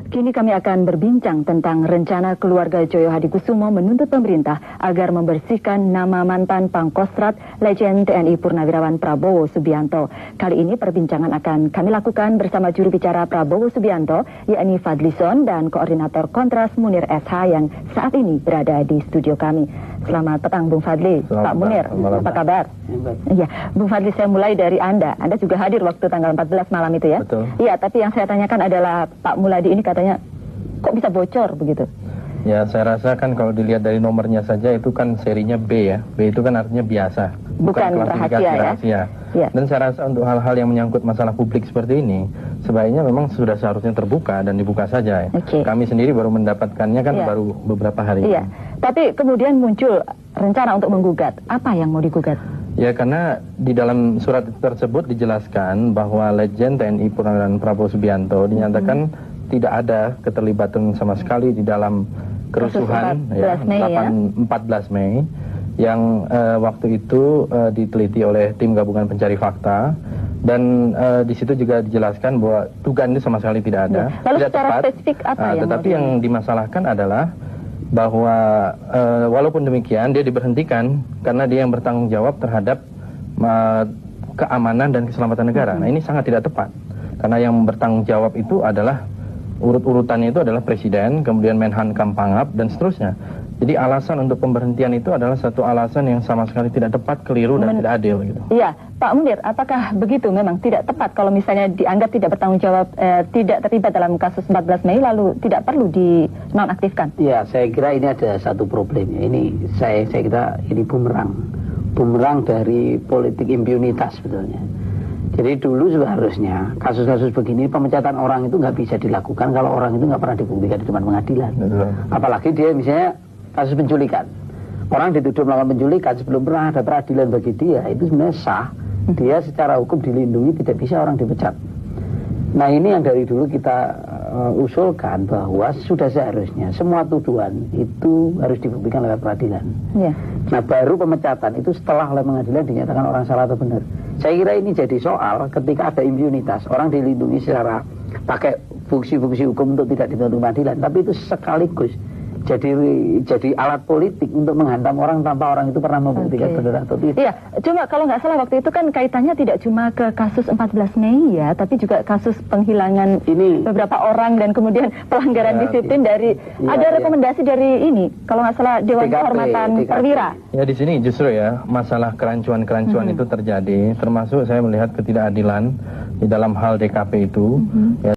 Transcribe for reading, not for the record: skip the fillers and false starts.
Kini kami akan berbincang tentang rencana keluarga Joyo Hadikusumo menuntut pemerintah agar membersihkan nama mantan Pangkostrat legend TNI Purnawirawan Prabowo Subianto. Kali ini perbincangan akan kami lakukan bersama juru bicara Prabowo Subianto, yakni Fadlison, dan koordinator Kontras Munir SH yang saat ini berada di studio kami. Selamat petang Bung Fadli. Pak Munir, apa kabar? Iya, Bung Fadli, saya mulai dari Anda. Anda juga hadir waktu tanggal 14 malam itu ya? Betul. Iya, tapi yang saya tanyakan adalah Pak Muladi ini katanya kok bisa bocor begitu? Ya, saya rasa kan kalau dilihat dari nomornya saja itu kan serinya B ya. B itu kan artinya biasa. Bukan klasifikasi rahasia ya? Dan saya rasa untuk hal-hal yang menyangkut masalah publik seperti ini, sebaiknya memang sudah seharusnya terbuka dan dibuka saja ya. Kami sendiri baru mendapatkannya kan baru beberapa hari ini. Tapi kemudian muncul rencana untuk menggugat. Apa yang mau digugat? Ya, karena di dalam surat tersebut dijelaskan bahwa legend TNI Purnawirawan Prabowo Subianto dinyatakan tidak ada keterlibatan sama sekali di dalam kerusuhan 14 Mei yang waktu itu diteliti oleh tim gabungan pencari fakta, dan di situ juga dijelaskan bahwa dugaan itu sama sekali tidak ada. Lalu tidak secara tepat. spesifik apa Tetapi yang dimasalahkan adalah bahwa walaupun demikian dia diberhentikan karena dia yang bertanggung jawab terhadap keamanan dan keselamatan negara. Nah, ini sangat tidak tepat karena yang bertanggung jawab itu adalah urut-urutannya itu adalah Presiden, kemudian Menhan Kampangap, dan seterusnya. Jadi alasan untuk pemberhentian itu adalah satu alasan yang sama sekali tidak tepat, keliru, dan tidak adil gitu. Iya, Pak Munir, apakah begitu memang tidak tepat kalau misalnya dianggap tidak bertanggung jawab, tidak terlibat dalam kasus 14 Mei lalu tidak perlu dinonaktifkan? Ya, saya kira ini ada satu problemnya. Ini saya kira ini bumerang dari politik impunitas sebetulnya. Jadi dulu seharusnya kasus-kasus begini pemecatan orang itu nggak bisa dilakukan kalau orang itu nggak pernah dibuktikan di depan pengadilan. Apalagi dia misalnya kasus penculikan, orang dituduh melakukan penculikan sebelum pernah ada peradilan bagi dia, itu sebenarnya sah. Dia secara hukum dilindungi, tidak bisa orang dipecat. Nah, ini yang dari dulu kita usulkan bahwa sudah seharusnya semua tuduhan itu harus dibuktikan lewat peradilan. Nah, baru pemecatan itu setelah oleh pengadilan dinyatakan orang salah atau benar. Saya kira ini jadi soal ketika ada impunitas, orang dilindungi secara pakai fungsi-fungsi hukum untuk tidak dituntut pengadilan, tapi itu sekaligus jadi alat politik untuk menghantam orang tanpa orang itu pernah membuktikan benar atau tidak. Iya, cuma kalau nggak salah waktu itu kan kaitannya tidak cuma ke kasus 14 Mei ya, tapi juga kasus penghilangan beberapa orang dan kemudian pelanggaran disiplin dari ada rekomendasi dari ini, kalau nggak salah Dewan Kehormatan Perwira. Ya, di sini justru ya masalah kerancuan-kerancuan itu terjadi, termasuk saya melihat ketidakadilan di dalam hal DKP itu. Ya,